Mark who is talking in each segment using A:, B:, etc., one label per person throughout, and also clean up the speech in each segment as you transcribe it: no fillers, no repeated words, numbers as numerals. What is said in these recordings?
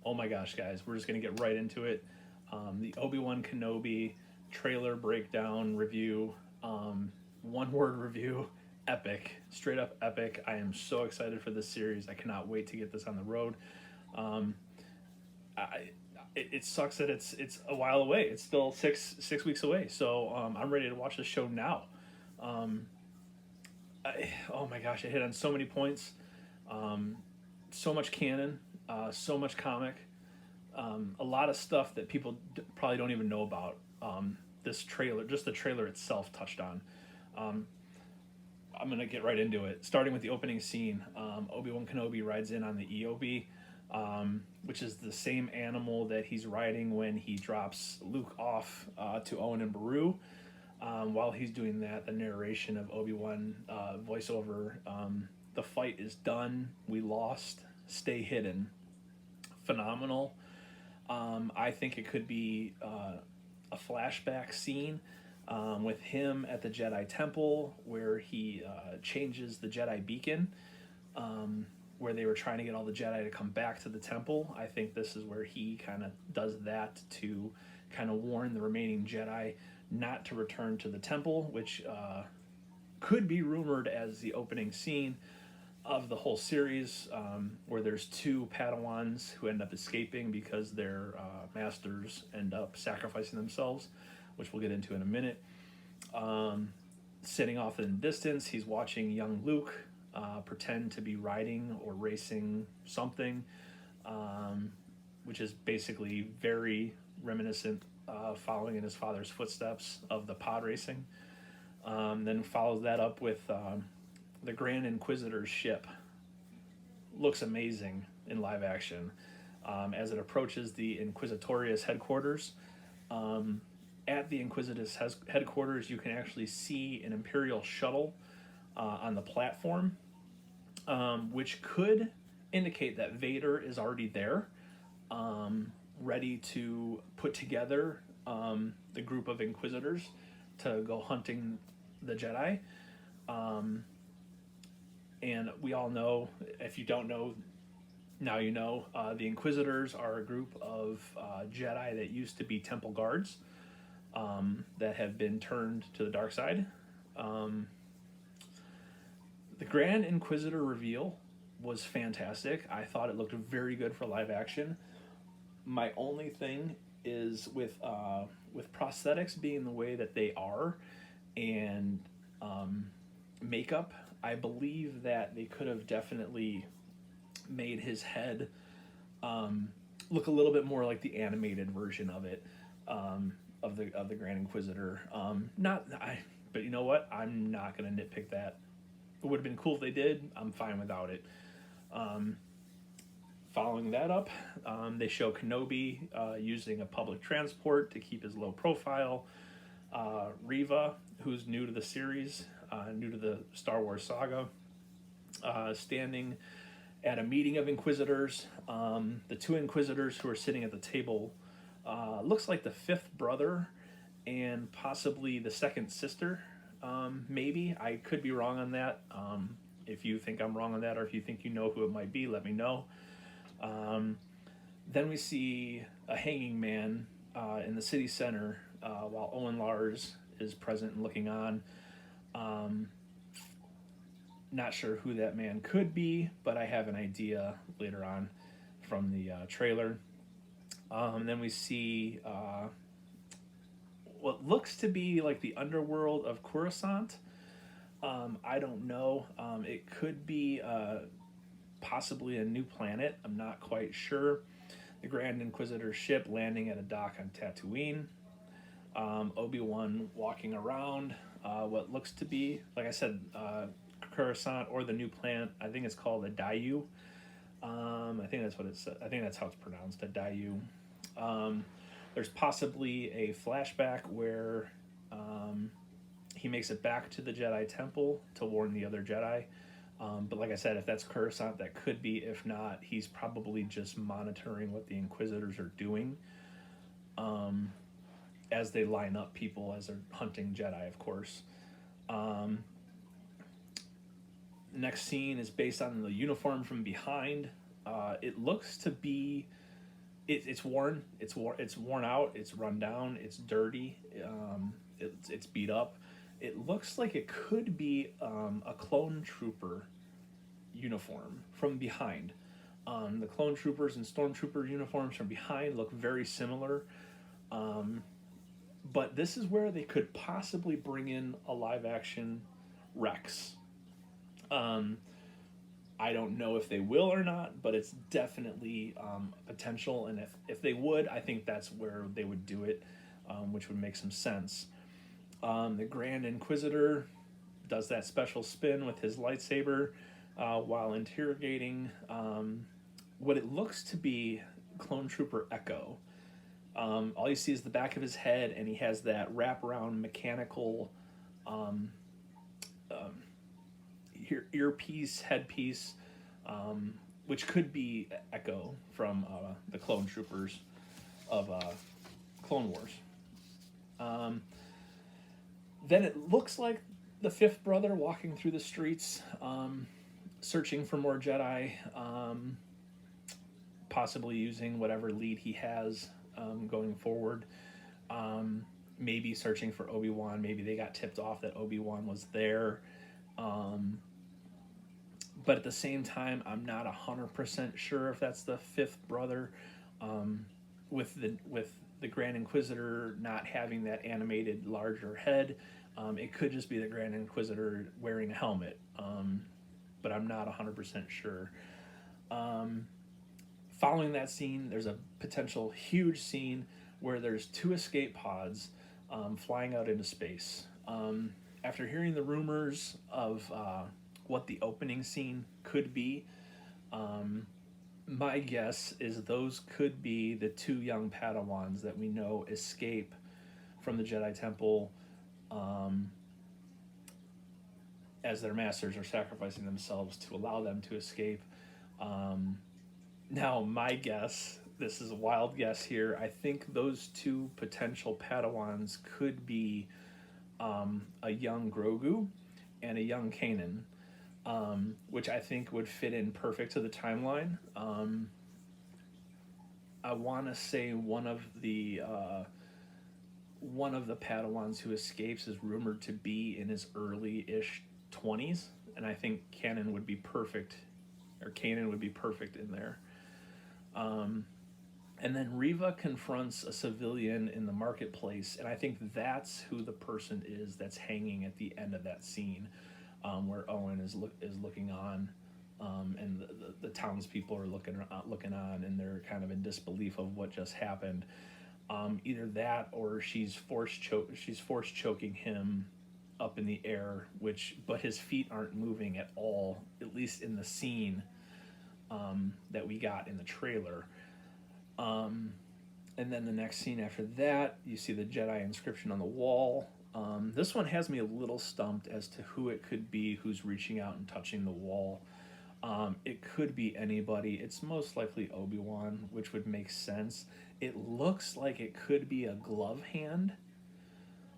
A: Oh my gosh, guys, we're just going to get right into it. The Obi-Wan Kenobi trailer breakdown review, one word review, epic, straight up epic. I am so excited for this series. I cannot wait to get this on the road. Um, I, it sucks that it's a while away. It's still six weeks away. So I'm ready to watch the show now. Um, oh my gosh, I hit on so many points. Um, so much canon, so much comic, a lot of stuff that people probably don't even know about. This trailer, just the trailer itself, touched on. Um, I'm gonna get right into it, starting with the opening scene. Obi-Wan Kenobi rides in on the EOB, which is the same animal that he's riding when he drops Luke off to Owen and Beru. While he's doing that, the narration of Obi-Wan voiceover, the fight is done, we lost, stay hidden. Phenomenal. I think it could be a flashback scene with him at the Jedi Temple where he changes the Jedi beacon, where they were trying to get all the Jedi to come back to the temple. I think this is where he kind of does that to kind of warn the remaining Jedi not to return to the temple, which could be rumored as the opening scene of the whole series, where there's two Padawans who end up escaping because their masters end up sacrificing themselves, which we'll get into in a minute. Sitting off in the distance, he's watching young Luke pretend to be riding or racing something, which is basically very reminiscent, following in his father's footsteps of the pod racing. Then follows that up with the Grand Inquisitor's ship. Looks amazing in live action as it approaches the Inquisitorius headquarters. At the Inquisitus headquarters, you can actually see an Imperial shuttle on the platform, which could indicate that Vader is already there, ready to put together the group of Inquisitors to go hunting the Jedi. And we all know, if you don't know, now you know, the Inquisitors are a group of Jedi that used to be Temple Guards, that have been turned to the dark side. The Grand Inquisitor reveal was fantastic. I thought it looked very good for live action. My only thing is with prosthetics being the way that they are, and makeup, I believe that they could have definitely made his head look a little bit more like the animated version of it, of the Grand Inquisitor. But you know what? I'm not gonna nitpick that. It would have been cool if they did. I'm fine without it. Following that up, they show Kenobi using a public transport to keep his low profile. Reva, who's new to the series, new to the Star Wars saga, standing at a meeting of Inquisitors. The two Inquisitors who are sitting at the table looks like the fifth brother and possibly the second sister. Maybe. I could be wrong on that. If you think I'm wrong on that, or if you think you know who it might be, let me know. Then we see a hanging man in the city center, while Owen Lars is present and looking on. Not sure who that man could be, but I have an idea later on from the trailer. Then we see what looks to be like the underworld of Coruscant. I don't know. It could be possibly a new planet. I'm not quite sure. The Grand Inquisitor ship landing at a dock on Tatooine. Obi-Wan walking around what looks to be, like I said, Coruscant, or the new planet. I think it's called a Dayu. I think that's what it's. I think that's how it's pronounced, a Dayu. There's possibly a flashback where he makes it back to the Jedi Temple to warn the other Jedi. But like I said, if that's Coruscant, that could be. If not, he's probably just monitoring what the Inquisitors are doing, as they line up people as they're hunting Jedi, of course. Next scene is based on the uniform from behind. It looks to be it's worn. It's worn out. It's run down. It's dirty. It's beat up. It looks like it could be a clone trooper uniform from behind. The clone troopers and stormtrooper uniforms from behind look very similar. But this is where they could possibly bring in a live action Rex. I don't know if they will or not, but it's definitely potential. And if they would, I think that's where they would do it, which would make some sense. The Grand Inquisitor does that special spin with his lightsaber while interrogating what it looks to be Clone Trooper Echo. All you see is the back of his head, and he has that wraparound mechanical earpiece, headpiece, which could be Echo from the Clone Troopers of Clone Wars. Then it looks like the fifth brother walking through the streets, searching for more Jedi, possibly using whatever lead he has going forward. Maybe searching for Obi-Wan. Maybe they got tipped off that Obi-Wan was there. But at the same time, I'm not 100% sure if that's the fifth brother. With the Grand Inquisitor not having that animated larger head, it could just be the Grand Inquisitor wearing a helmet. But I'm not 100% sure. Following that scene, there's a potential huge scene where there's 2 escape pods flying out into space. After hearing the rumors of what the opening scene could be, my guess is those could be the 2 young Padawans that we know escape from the Jedi Temple as their masters are sacrificing themselves to allow them to escape. Now, my guess, this is a wild guess here, I think those 2 potential Padawans could be a young Grogu and a young Kanan, which I think would fit in perfect to the timeline. I want to say one of the Padawans who escapes is rumored to be in his early-ish 20s, and I think Kanan would be perfect in there. And then Reva confronts a civilian in the marketplace, and I think that's who the person is that's hanging at the end of that scene, where Owen is looking on, and the townspeople are looking on, and they're kind of in disbelief of what just happened. Either that, or she's force choking him up in the air, but his feet aren't moving at all, at least in the scene that we got in the trailer. And then the next scene after that, you see the Jedi inscription on the wall. This one has me a little stumped as to who it could be who's reaching out and touching the wall. It could be anybody. It's most likely Obi-Wan, which would make sense. It looks like it could be a glove hand.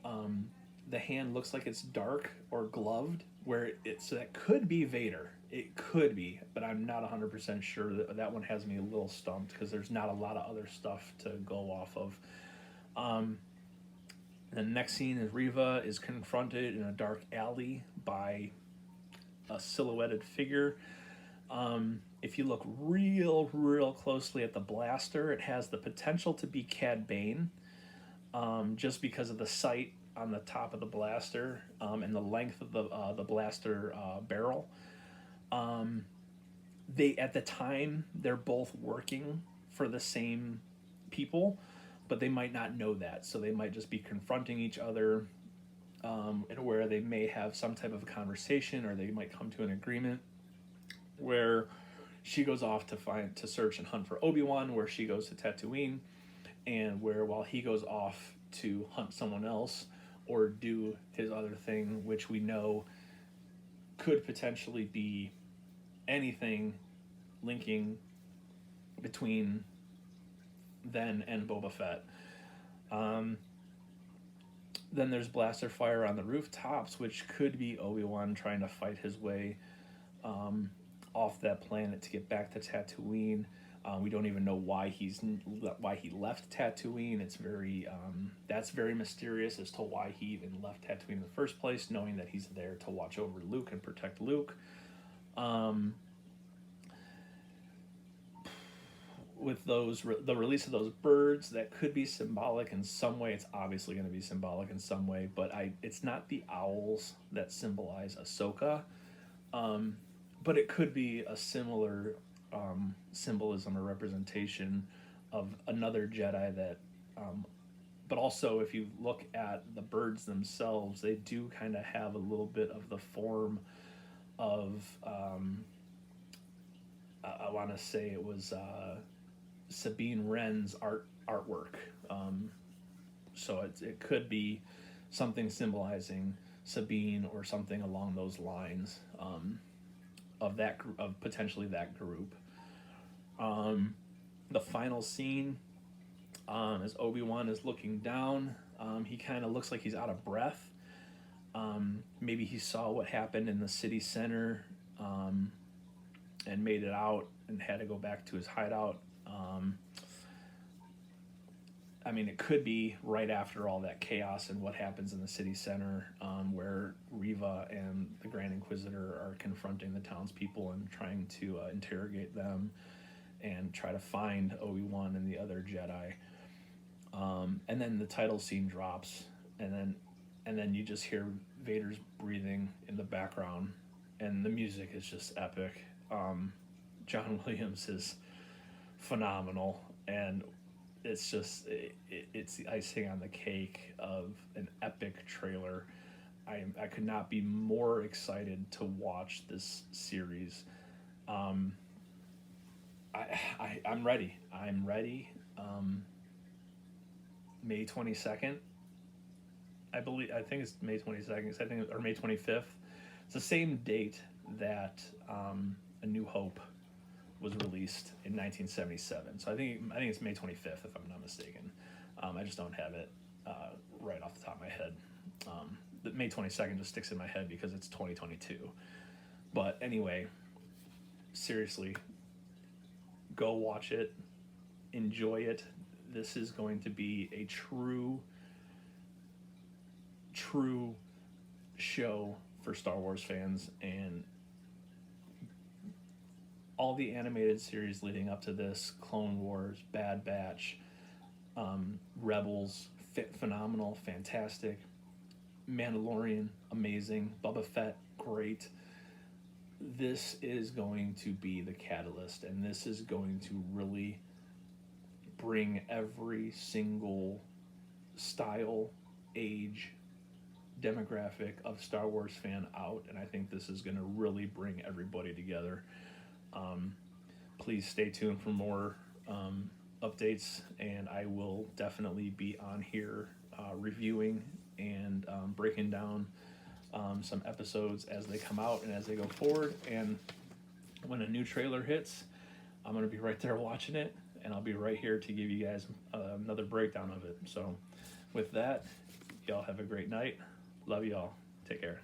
A: The hand looks like it's dark or gloved, so that could be Vader. It could be, but I'm not 100% sure. That one has me a little stumped because there's not a lot of other stuff to go off of. The next scene is Reva is confronted in a dark alley by a silhouetted figure. If you look real closely at the blaster, it has the potential to be Cad Bane, just because of the sight on the top of the blaster and the length of the blaster barrel. At the time, they're both working for the same people, but they might not know that, so they might just be confronting each other, and where they may have some type of conversation, or they might come to an agreement where she goes off to search and hunt for Obi-Wan, where she goes to Tatooine, and while he goes off to hunt someone else or do his other thing, which we know could potentially be anything linking between then and Boba Fett. Then there's blaster fire on the rooftops, which could be Obi-Wan trying to fight his way off that planet to get back to Tatooine. We don't even know why he left Tatooine. It's very that's very mysterious as to why he even left Tatooine in the first place, knowing that he's there to watch over Luke and protect Luke. With the release of those birds, that could be symbolic in some way. It's obviously going to be symbolic in some way, but it's not the owls that symbolize Ahsoka, but it could be a similar symbolism or representation of another Jedi that. But also, if you look at the birds themselves, they do kind of have a little bit of the form of. I want to say it was Sabine Wren's artwork. So it could be something symbolizing Sabine or something along those lines of potentially that group. The final scene, as Obi-Wan is looking down, he kind of looks like he's out of breath. Maybe he saw what happened in the city center and made it out and had to go back to his hideout. I mean, it could be right after all that chaos and what happens in the city center, where Reva and the Grand Inquisitor are confronting the townspeople and trying to interrogate them and try to find Obi-Wan and the other Jedi. And then the title scene drops, and then you just hear Vader's breathing in the background, and the music is just epic. John Williams is phenomenal, and it's just it's the icing on the cake of an epic trailer. I could not be more excited to watch this series. I'm ready. I'm ready. May 22nd, I think it's May 22nd, or May 25th. It's the same date that A New Hope was released in 1977. So I think it's May 25th, if I'm not mistaken. I just don't have it right off the top of my head. The May 22nd just sticks in my head because it's 2022. But anyway, seriously, go watch it. Enjoy it. This is going to be a true show for Star Wars fans, and all the animated series leading up to this, Clone Wars, Bad Batch, Rebels, phenomenal, fantastic, Mandalorian, amazing, Boba Fett, great. This is going to be the catalyst, and this is going to really bring every single style, age, demographic of Star Wars fan out, and I think this is going to really bring everybody together. Please stay tuned for more updates, and I will definitely be on here reviewing and breaking down some episodes as they come out and as they go forward. And when a new trailer hits, I'm going to be right there watching it, and I'll be right here to give you guys another breakdown of it. So with that, y'all have a great night. Love y'all. Take care.